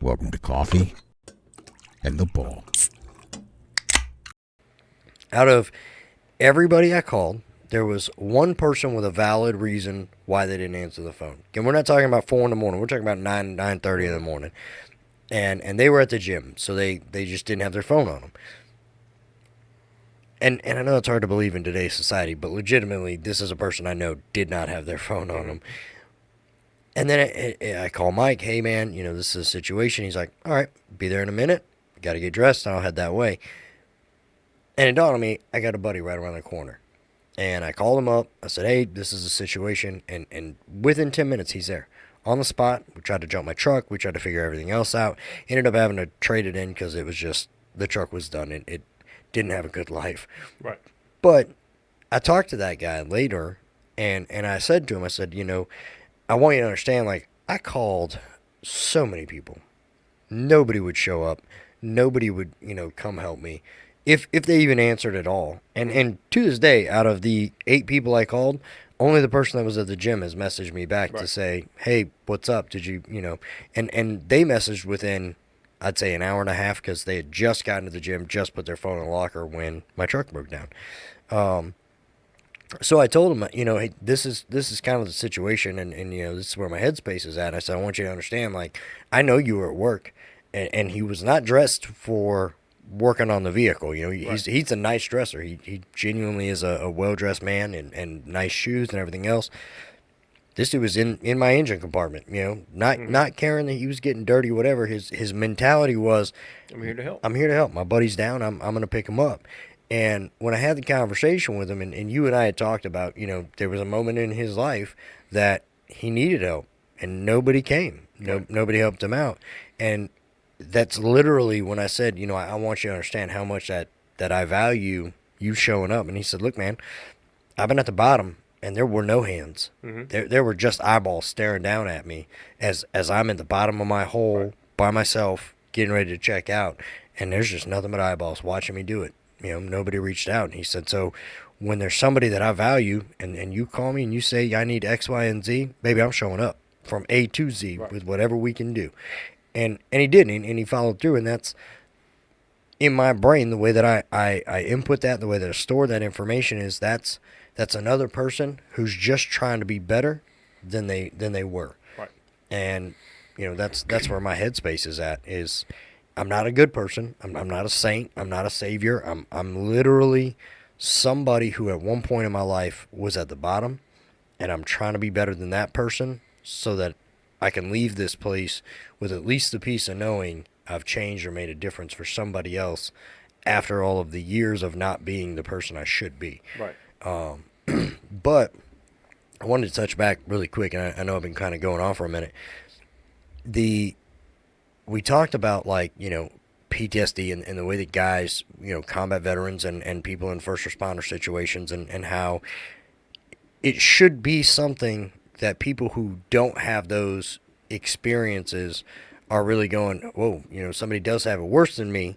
Welcome to Coffee and the Bull. Out of everybody I called, there was one person with a valid reason why they didn't answer the phone. Again, we're not talking about 4 in the morning. We're talking about 9:30 in the morning. And they were at the gym, so they just didn't have their phone on them. And I know it's hard to believe in today's society, but legitimately, this is a person I know did not have their phone on them. And then I call Mike, hey, man, this is a situation. He's like, all right, be there in a minute. Got to get dressed, and I'll head that way. And it dawned on me, I got a buddy right around the corner. And I called him up. I said, hey, this is a situation. And within 10 minutes, he's there. On the spot. We tried to jump my truck. We tried to figure everything else out. Ended up having to trade it in because it was just, the truck was done. It didn't have a good life. Right. But I talked to that guy later, and I said to him, I said, I want you to understand, like, I called so many people. Nobody would show up. Nobody would, come help me. If they even answered at all. And to this day, out of the 8 people I called, only the person that was at the gym has messaged me back to say, hey, what's up? Did you, and they messaged within, I'd say, an hour and a half because they had just gotten to the gym, just put their phone in the locker when my truck broke down. So I told him, hey, this is kind of the situation, and this is where my headspace is at. I said, I want you to understand, like, I know you were at work, and he was not dressed for working on the vehicle. He's a nice dresser. He genuinely is a well-dressed man, and nice shoes and everything else. This dude was in my engine compartment, not caring that he was getting dirty, whatever. His mentality was, I'm here to help. I'm here to help. My buddy's down. I'm going to pick him up. And when I had the conversation with him, and you and I had talked about, there was a moment in his life that he needed help, and nobody came. Nobody helped him out. And that's literally when I said, I want you to understand how much that I value you showing up. And he said, look, man, I've been at the bottom, and there were no hands. Mm-hmm. There were just eyeballs staring down at me as I'm at the bottom of my hole by myself, getting ready to check out. And there's just nothing but eyeballs watching me do it. Nobody reached out. And he said, so when there's somebody that I value and you call me and you say I need X, Y, and Z, baby, I'm showing up from A to Z with whatever we can do. And he did, and he followed through. And that's in my brain, the way that I input that, the way that I store that information is that's another person who's just trying to be better than they were. Right. And, that's where my headspace is at, is I'm not a good person. I'm not a saint. I'm not a savior. I'm literally somebody who at one point in my life was at the bottom, and I'm trying to be better than that person so that I can leave this place with at least the peace of knowing I've changed or made a difference for somebody else after all of the years of not being the person I should be. Right. But I wanted to touch back really quick, and I know I've been kind of going on for a minute. We talked about, like, PTSD and the way that guys, combat veterans and people in first responder situations and how it should be something that people who don't have those experiences are really going, whoa, somebody does have it worse than me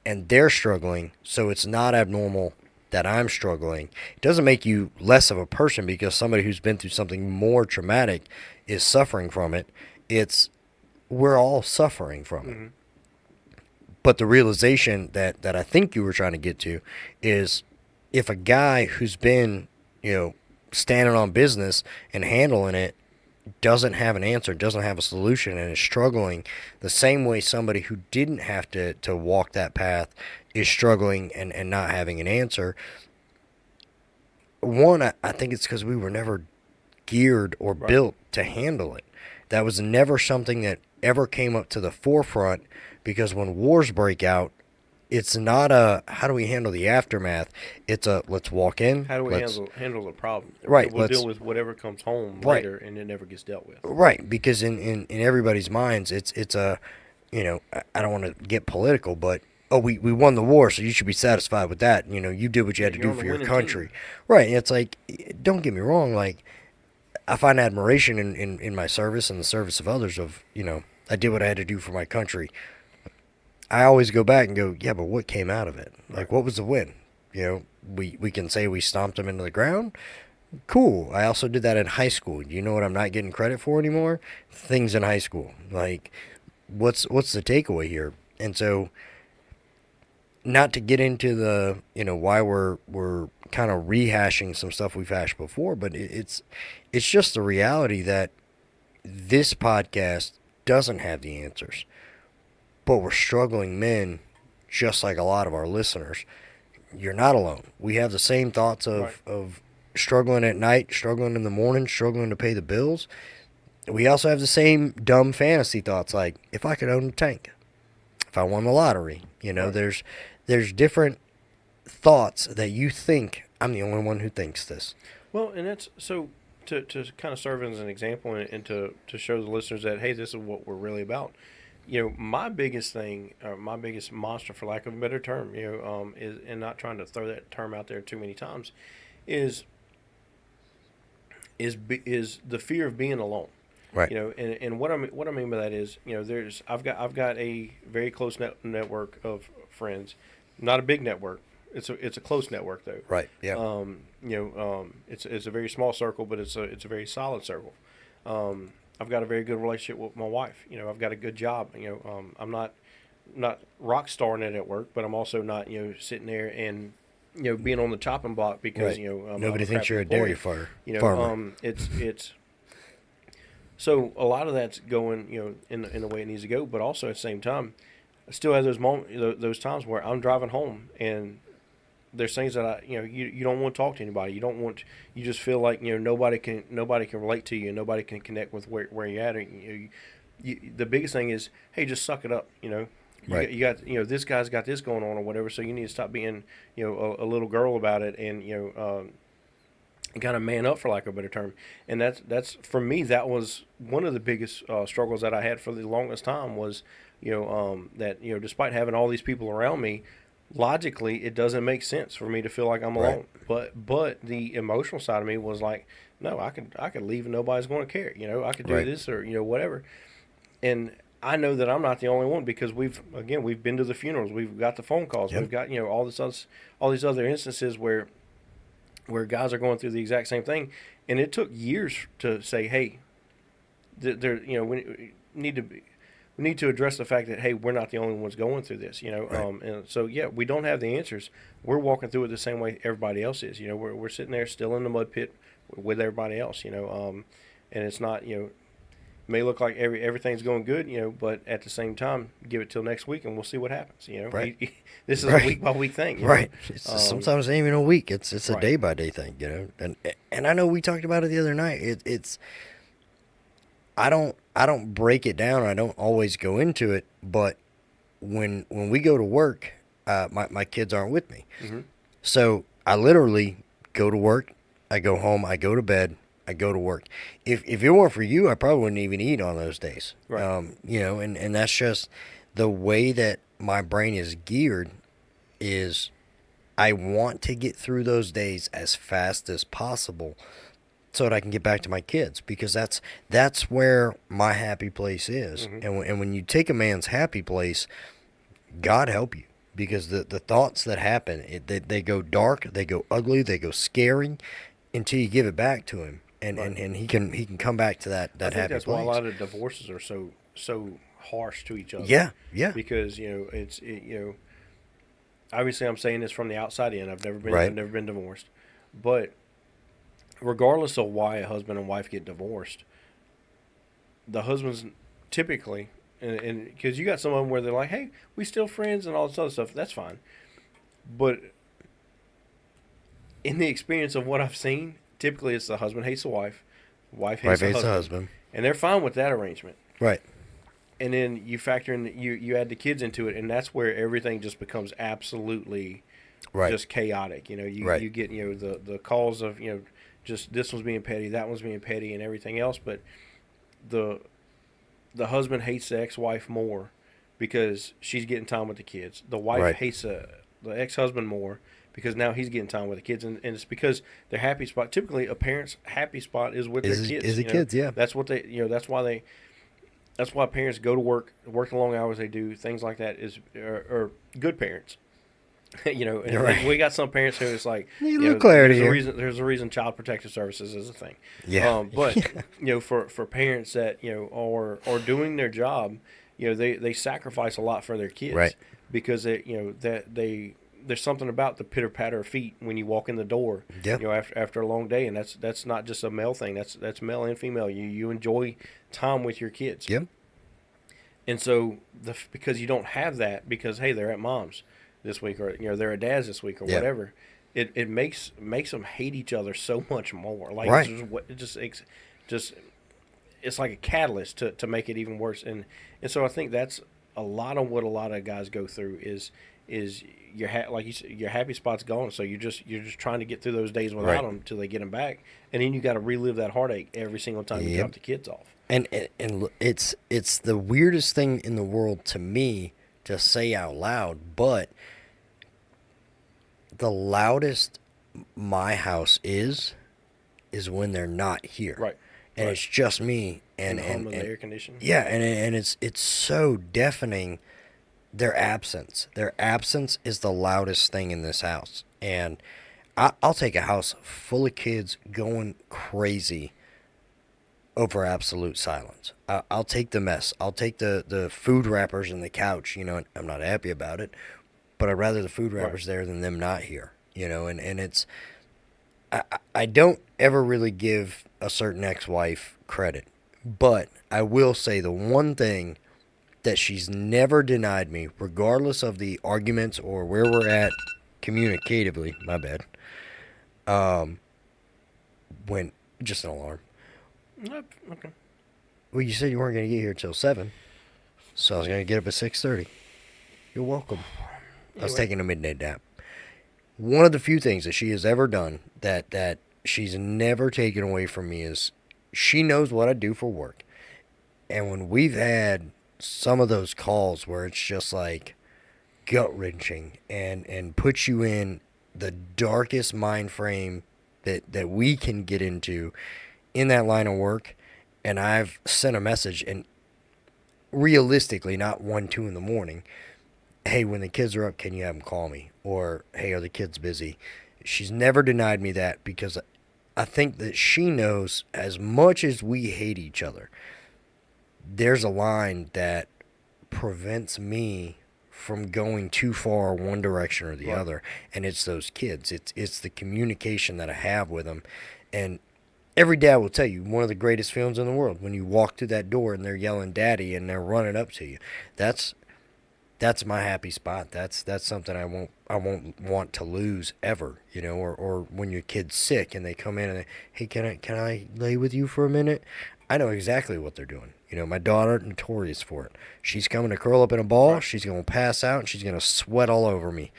and they're struggling, so it's not abnormal that I'm struggling. It doesn't make you less of a person because somebody who's been through something more traumatic is suffering from it. We're all suffering from it. Mm-hmm. But the realization that I think you were trying to get to is if a guy who's been, standing on business and handling it doesn't have an answer, doesn't have a solution, and is struggling the same way somebody who didn't have to walk that path is struggling and not having an answer. One, I think it's because we were never geared or built to handle it. That was never something that ever came up to the forefront, because when wars break out, it's not a how do we handle the aftermath. It's a let's walk in. How do we handle the problem? Right. We'll deal with whatever comes home later, and it never gets dealt with. Right, because in everybody's minds, it's a, I don't want to get political, but we won the war, so you should be satisfied with that. You did what you had to do for your country. Team. Right. It's like, don't get me wrong, like, I find admiration in my service and the service of others of, I did what I had to do for my country. I always go back and go, yeah, but what came out of it? Like, what was the win? We can say we stomped them into the ground. Cool. I also did that in high school. You know what I'm not getting credit for anymore? Things in high school. Like, what's the takeaway here? And so, not to get into the why we're kind of rehashing some stuff we've hashed before, but it's just the reality that this podcast doesn't have the answers, but we're struggling men, just like a lot of our listeners. You're not alone. We have the same thoughts of struggling at night, struggling in the morning, struggling to pay the bills. We also have the same dumb fantasy thoughts, like if I could own a tank, if I won the lottery. There's different thoughts that you think. I'm the only one who thinks this. Well, and that's so to kind of serve as an example and to show the listeners that, hey, this is what we're really about. My biggest thing, my biggest monster, for lack of a better term, is, and not trying to throw that term out there too many times, is the fear of being alone. Right. And what I mean by that is, I've got a very close network of friends, not a big network. It's a close network though. Right. Yeah. It's a very small circle, but it's a very solid circle. I've got a very good relationship with my wife. I've got a good job. I'm not rock starring it at work, but I'm also not sitting there and being on the chopping block because right. Nobody thinks you're a dairy farmer. It's so a lot of that's going in the way it needs to go, but also at the same time, I still have those times where I'm driving home and there's things that you don't want to talk to anybody. You just feel like nobody can relate to you. Nobody can connect with where you're at. The biggest thing is, hey, just suck it up. Right. You got this guy's got this going on or whatever. So you need to stop being a little girl about it and kind of man up, for lack of a better term. And that's for me, that was one of the biggest struggles that I had for the longest time was that despite having all these people around me, logically it doesn't make sense for me to feel like I'm alone. Right. But the emotional side of me was like, no, I could leave and nobody's going to care. I could do right. this or whatever. And I know that I'm not the only one because we've been to the funerals, we've got the phone calls, yep. we've got all these other instances where guys are going through the exact same thing, and it took years to say, hey, we need to address the fact that, hey, we're not the only ones going through this, right. And so we don't have the answers. We're walking through it the same way everybody else is. We're sitting there still in the mud pit with everybody else, and it's not may look like everything's going good, but at the same time, give it till next week and we'll see what happens. Right. This is right. a week by week thing. Right. Sometimes it ain't even a week. It's a right. day by day thing. And I know we talked about it the other night. I don't break it down. I don't always go into it, but when we go to work, my kids aren't with me, mm-hmm. so I literally go to work. I go home. I go to bed. I go to work. If it weren't for you, I probably wouldn't even eat on those days. Right. And that's just the way that my brain is geared. Is I want to get through those days as fast as possible, so that I can get back to my kids, because that's where my happy place is. Mm-hmm. And when you take a man's happy place, God help you, because the thoughts that happen, they go dark, they go ugly, they go scary, until you give it back to him. And, right. and he can come back to that happy that's place. why a lot of divorces are so harsh to each other. Yeah. Because obviously I'm saying this from the outside in. I've never been divorced, but regardless of why a husband and wife get divorced, the husband's typically, and because you got some of them where they're like, hey, we still friends and all this other stuff. That's fine, but in the experience of what I've seen, typically it's the husband hates the wife hates the husband, and they're fine with that arrangement. Right. And then you factor in, you add the kids into it, and that's where everything just becomes absolutely right. just chaotic. right. You get the calls of just this one's being petty, that one's being petty, and everything else. But the husband hates the ex-wife more because she's getting time with the kids. The wife right. hates the ex-husband more because now he's getting time with the kids, and it's because their happy spot. Typically, a parent's happy spot is with their kids. Is the kids, yeah. That's what they. That's why parents go to work the long hours they do. Things like that are good parents. And right. we got some parents who it's like, clarity there's a reason Child Protective Services is a thing. Yeah. But for parents that are doing their job they sacrifice a lot for their kids, Right. because there's something about the pitter patter of feet when you walk in the door, Yeah. after a long day, and that's not just a male thing. That's male and female. You enjoy time with your kids. Yep. And so because you don't have that, because hey, they're at mom's this week, or they're at dad's this week, or Yep. whatever. It makes them hate each other so much more. Like Right. it's like a catalyst to make it even worse. And so I think that's a lot of what a lot of guys go through is like you said, your happy spot's gone. So you're just trying to get through those days without Right. them till they get them back, and then you got to relive that heartache every single time you Yep. drop the kids off. And it's the weirdest thing in the world to me to say out loud, but the loudest my house is when they're not here. Right. And Right. it's just me And and the home of the air conditioning. yeah, and it's so deafening, their absence. Their absence is the loudest thing in this house. And I'll take a house full of kids going crazy over absolute silence. I'll take the mess. I'll take the food wrappers and the couch, and I'm not happy about it, but I'd rather the food wrappers there than them not here, and it's, I don't ever really give a certain ex-wife credit, but I will say the one thing that she's never denied me, regardless of the arguments or where we're at communicatively, my bad, when, just an alarm. Okay. Well, you said you weren't going to get here till 7, so I was going to get up at 6:30. You're welcome. I was Anyway. taking a midnight nap. One of the few things that she has ever done that she's never taken away from me is she knows what I do for work. And when we've had some of those calls where it's just like gut-wrenching and puts you in the darkest mind frame that we can get into in that line of work, and I've sent a message, and realistically, not 1, 2 in the morning, hey, when the kids are up, can you have them call me? Or, hey, are the kids busy? She's never denied me that, because I think that she knows, as much as we hate each other, there's a line that prevents me from going too far one direction or the Right. other, and it's those kids. It's the communication that I have with them. And every dad will tell you, one of the greatest feelings in the world, when you walk through that door and they're yelling daddy and they're running up to you. That's my happy spot. That's something I won't want to lose ever, or when your kid's sick and they come in and hey, can I lay with you for a minute? I know exactly what they're doing. My daughter, notorious for it. She's coming to curl up in a ball, Right. she's going to pass out, and she's going to sweat all over me.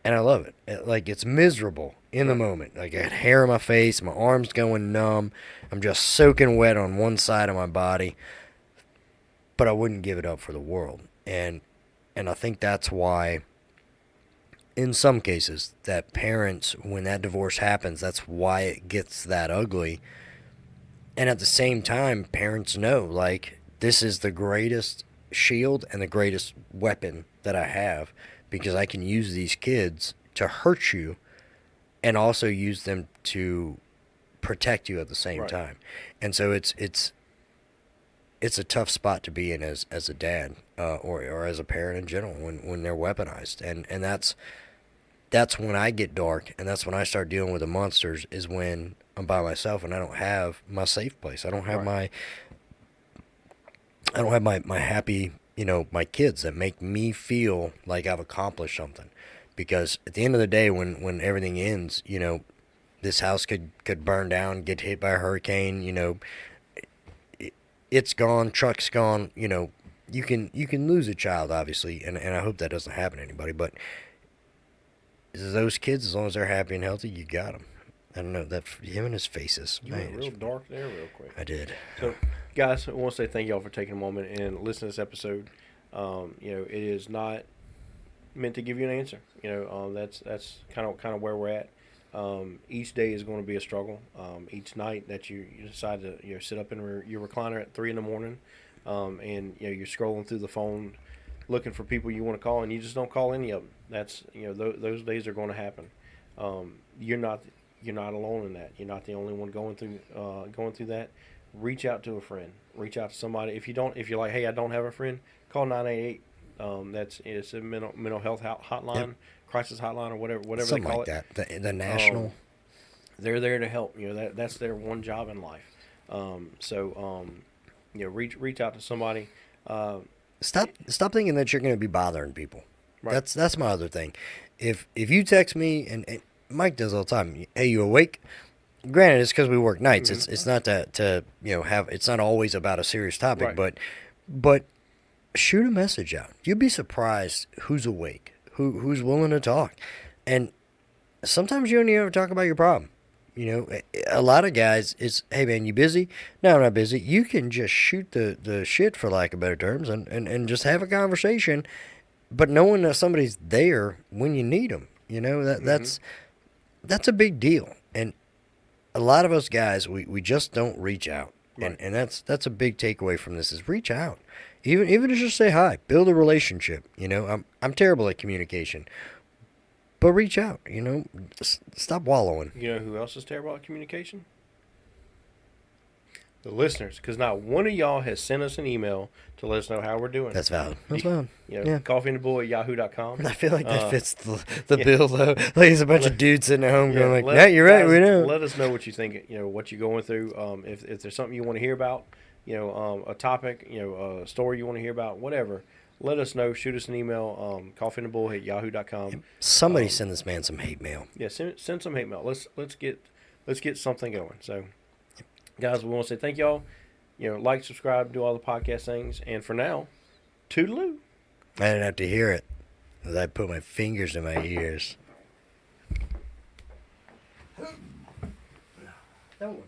And I love it. Like, it's miserable in the moment. Like, I got hair in my face, my arm's going numb, I'm just soaking wet on one side of my body. But I wouldn't give it up for the world. And I think that's why, in some cases, that parents, when that divorce happens, that's why it gets that ugly. And at the same time, parents know, like, this is the greatest shield and the greatest weapon that I have, because I can use these kids to hurt you and also use them to protect you at the same Right. time. And so it's a tough spot to be in as a dad, or as a parent in general, when they're weaponized. And that's when I get dark, and that's when I start dealing with the monsters, is when I'm by myself and I don't have my safe place. I don't have Right. my happy, my kids that make me feel like I've accomplished something. Because at the end of the day, when everything ends, this house could burn down, get hit by a hurricane, it's gone, truck's gone, you can lose a child, obviously, and I hope that doesn't happen to anybody, but those kids, as long as they're happy and healthy, you got them. I don't know, that him and his faces. You Man, went real dark there real quick. I did. So, guys, I want to say thank y'all for taking a moment and listening to this episode. It is not meant to give you an answer. That's kind of where we're at. Each day is going to be a struggle. Each night that you decide to sit up in your recliner at 3 a.m, and you're scrolling through the phone, looking for people you want to call, and you just don't call any of them. That's those days are going to happen. You're not alone in that. You're not the only one going through that. reach out to a friend. Reach out to somebody. If you're like, hey, I don't have a friend, call 988. It's a mental health hotline, Yep. crisis hotline, or whatever Something they call like it. that. The national. They're there to help. That's their one job in life. Reach out to somebody. Stop thinking that you're going to be bothering people. Right. That's my other thing. If you text me, and Mike does all the time, hey, you awake? Granted, it's because we work nights. Mm-hmm. It's not that to have. It's not always about a serious topic, Right. but shoot a message out. You'd be surprised who's awake, who's willing to talk, and sometimes you don't even talk about your problem. A lot of guys, it's, hey man, you busy? No, I'm not busy. You can just shoot the shit, for lack of better terms, and just have a conversation, but knowing that somebody's there when you need them. That's a big deal. And a lot of us guys, we just don't reach out. Right. And that's a big takeaway from this is reach out. Even to just say hi, build a relationship. I'm terrible at communication. But reach out, stop wallowing. You know who else is terrible at communication? The listeners, because not one of y'all has sent us an email to let us know how we're doing. That's valid. That's valid. Yeah. Coffee&theBull at yahoo.com. I feel like that fits the bill, though. Like there's a bunch of dudes sitting at home going like, yeah, you're right, guys, we know. Let us know what you think, what you're going through. If there's something you want to hear about, a topic, a story you want to hear about, whatever. Let us know. Shoot us an email, coffeeandthebull at yahoo.com. Somebody send this man some hate mail. Yeah, send some hate mail. Let's get something going. So, guys, we want to say thank y'all. Like, subscribe, do all the podcast things. And for now, toodaloo. I didn't have to hear it, as I put my fingers in my ears. That one.